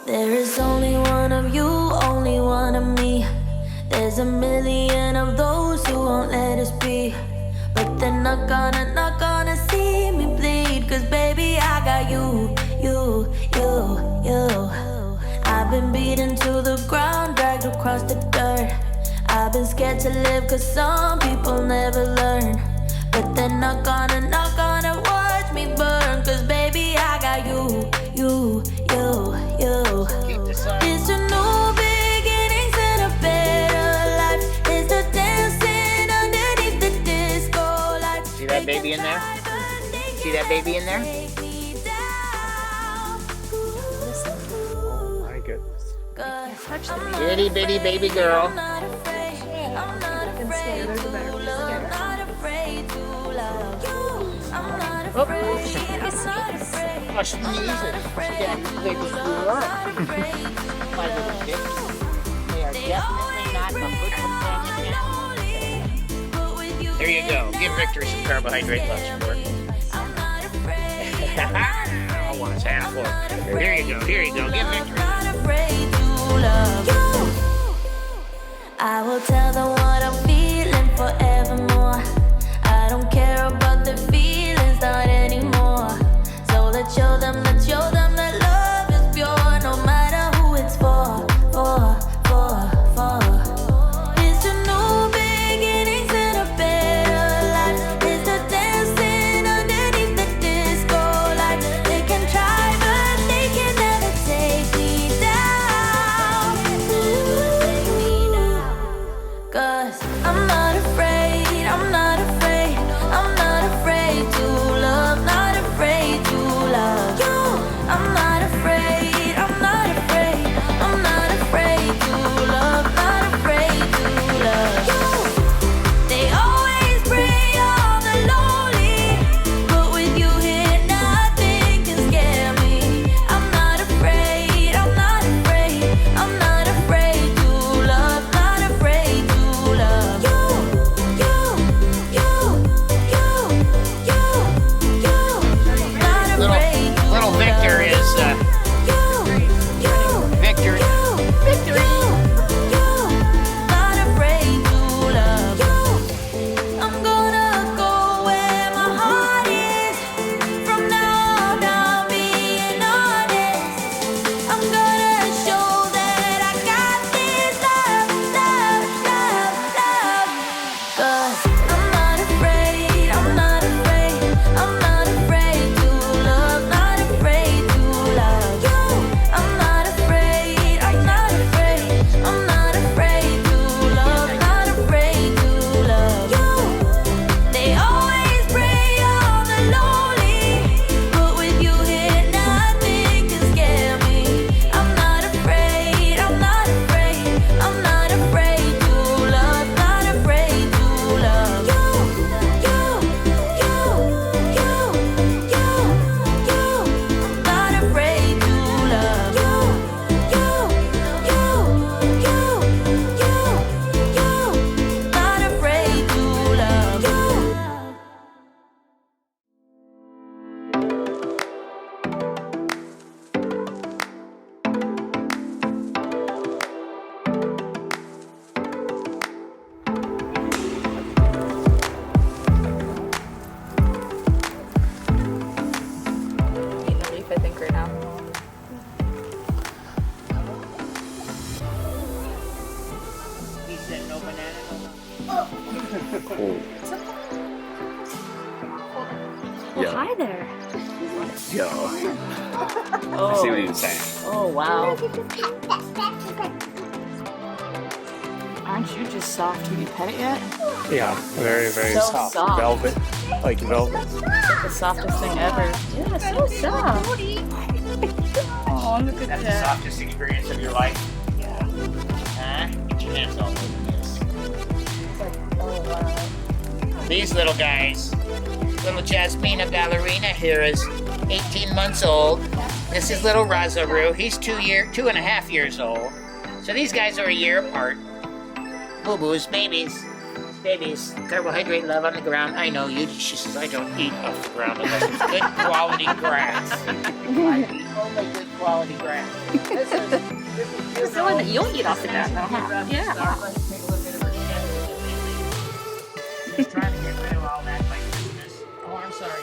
There is only one of you, only one of me. There's a million of those who won't let us be. But they're not gonna see me bleed. Cause baby, I got you. I've been beaten to the ground, dragged across the dirt. I've been scared to live cause some people never learn. But they're not gonna watch me burn. Cause baby, I got you. It's a new beginnings and a better life. It's the dancing underneath the disco lights. See that baby in there? See that baby in there? Oh my goodness. Touch the baby. Itty bitty baby girl. Oh, she needs it. She got to play with school up. My little kid. They are definitely not a good companion. There you go. Give Victor some carbohydrate lunch for it. I want his half full. Here you go. Here you go. Give Victor. I will tell them what I'm feeling forevermore. I don't care about the feelings, not anymore. So let's show them that love is pure, no matter who it's for. It's a new beginnings and a better life. It's the dancing underneath the disco lights. They can try, but they can never take me down. Cause I'm not afraid, I'm not afraid, I'm not afraid to love, not afraid to love you. I'm not afraid, I'm not afraid, I'm not afraid to love, not afraid to love you. They always prey on the lonely, but with you here nothing can scare me. I'm not afraid, I'm not afraid, I'm not afraid to love, not afraid to love you. Little Victor is Victor. Victory. Not afraid to love you. I'm gonna go where my heart is. From now on, I'll be honest. I'm gonna show that I got this love. Cause I'm not afraid, I'm not afraid, I'm not afraid to love, not afraid to love you. I'm not afraid, I'm not afraid, I'm not afraid to love, not afraid to love you. They always prey on the lonely, but with you here nothing can scare me. I'm not afraid, I'm not afraid, I'm not afraid to love, not afraid to love you. Not afraid to love you. Not afraid to love you. Eating a leaf, I think, right now. He said no banana. Cool. Oh, hi there. Yo. Oh. See what he was saying. Oh, wow. Aren't you just soft? Have you pet it yet? Yeah, very, very So soft. soft. Velvet. Like velvet. It's like the softest thing ever. Yeah, so soft. Oh, look at That's the that. softest experience of your life. Yeah. Huh? Get your hands all over this. Oh, wow. These little guys. Little Jasmina ballerina here is 18 months old. This is little Razaru. He's 2.5 years old. So these guys are a year apart. Boo-boos, babies. Babies, carbohydrate love on the ground. I know you. She says I don't eat off the ground unless it's good quality grass. I eat only good quality grass. This is the one that you'll eat off the ground, though, huh? Yeah. Take a look at her schedule. She's trying to get rid of all that by Christmas. Oh, I'm sorry.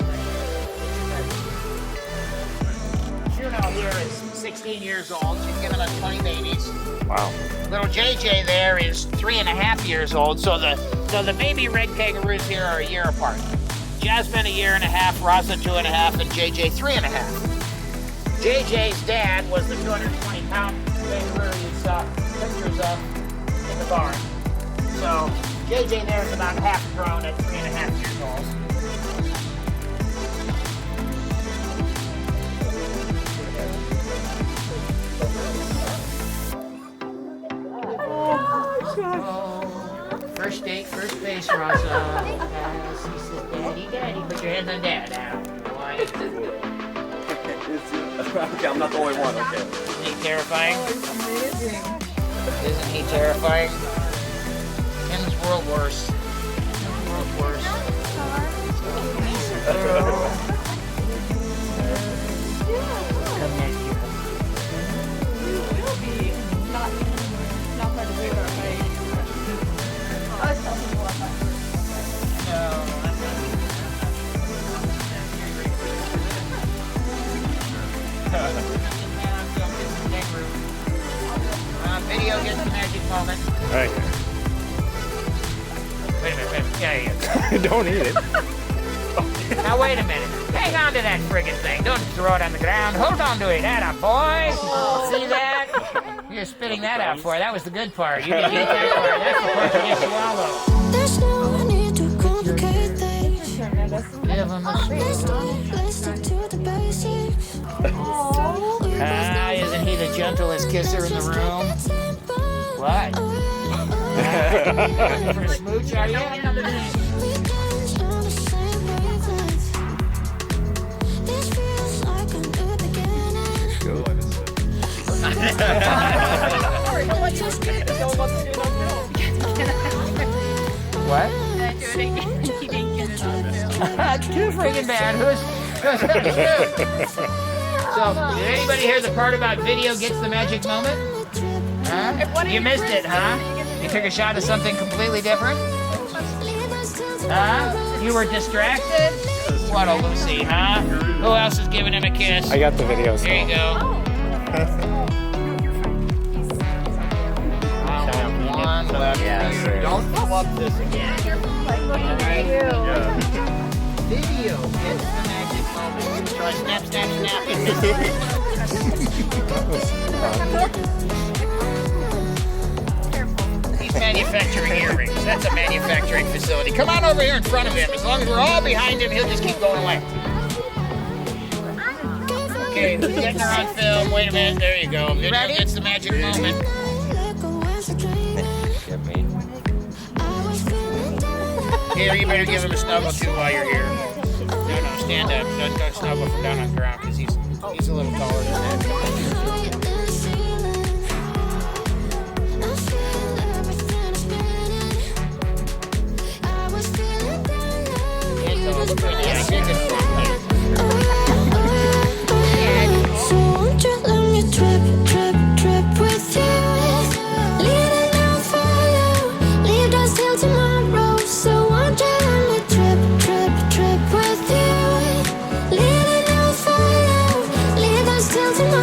Juno here is 16 years old. She's given us 20 babies. Wow. Little JJ there is 3.5 years old. So the baby red kangaroos here are a year apart. Jasmine 1.5 years, Raza 2.5, and JJ 3.5. JJ's dad was the 220-pound kangaroo you saw pictures of in the barn. So JJ there is about half grown at 3.5 years old. First date, first base, Raza. He says, Daddy, Daddy, put your hands on Dad now. Boy. Okay, I'm not the only one, okay. Isn't he terrifying? Amazing. Isn't he terrifying? Tim's world worse. Tim's world worse. Girl. Come next year. Video gets the magic moment. Right. Wait a minute. Yeah. Don't eat it. Now wait a minute. Hang on to that friggin' thing. Don't throw it on the ground. Hold on to it. Atta boy. See that? You're spitting that out for. That was the good part. You didn't get that part. That's the part you swallow. There's no need to complicate things. Give him a Let's stick to the basics. isn't he the gentlest kisser in the room? What? For a smooch, are you? Weekends on the same wavelength. This feels like a new beginning. Just keep it What? He didn't get it on film. That's too freaking bad. Who's gonna shoot? So, did anybody hear the part about video gets the magic moment? Huh? You missed it, huh? You took a shot of something completely different? Huh? You were distracted? What a Lucy, huh? Who else is giving him a kiss? I got the video. So. Here you go. One left. Yeah, don't pull up this again. Video gets the magic moment. Try snap, snap, snap. He's manufacturing earrings. That's a manufacturing facility. Come on over here in front of him. As long as we're all behind him, he'll just keep going away. Okay, we're getting her on film. Wait a minute. There you go. Video Ready? gets the magic moment. Here, you better give him a snuggle too while you're here. No, stand up. Don't snuggle from down on the ground because he's a little taller than that. So won't you let me trip with you? Leaning down for you, leave us till tomorrow. So won't you let me trip with you? Leaning down for you, leave us till tomorrow.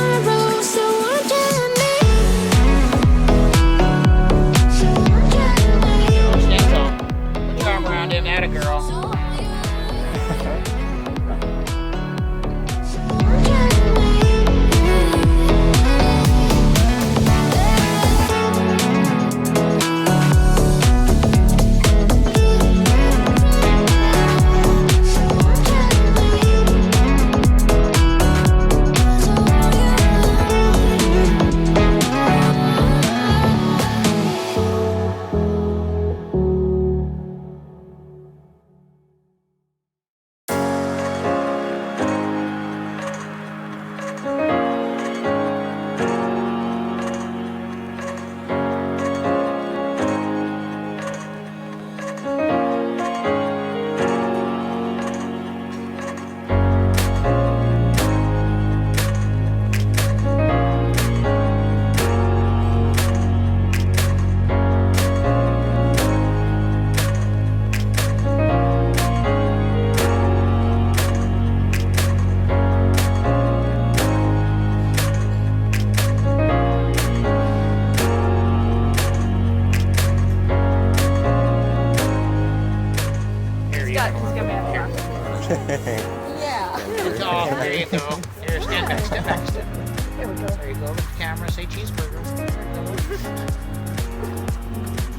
camera. Say cheeseburger.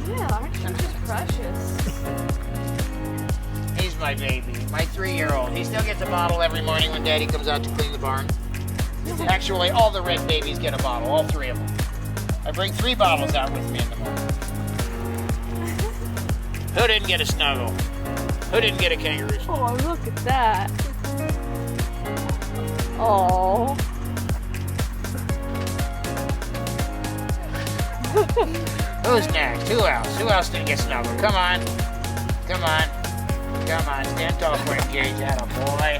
Yeah, aren't you just precious? He's my baby, my 3-year-old. He still gets a bottle every morning when Daddy comes out to clean the barn. Actually, all the red babies get a bottle, all 3 of them. I bring 3 bottles out with me in the morning. Who didn't get a snuggle? Who didn't get a kangaroo? Oh, look at that. Oh. Who's next? Who else? Who else didn't get snuggled? Come on. Come on. Come on. Stand tall for a cage. Atta boy.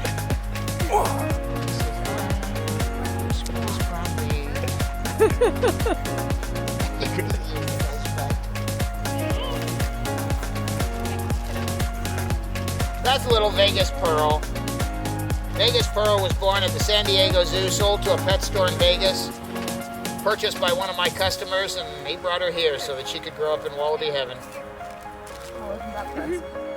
Squeeze That's little Vegas Pearl. Vegas Pearl was born at the San Diego Zoo, sold to a pet store in Vegas, purchased by one of my customers, and he brought her here so that she could grow up in Wallaby heaven. Oh, isn't that precious?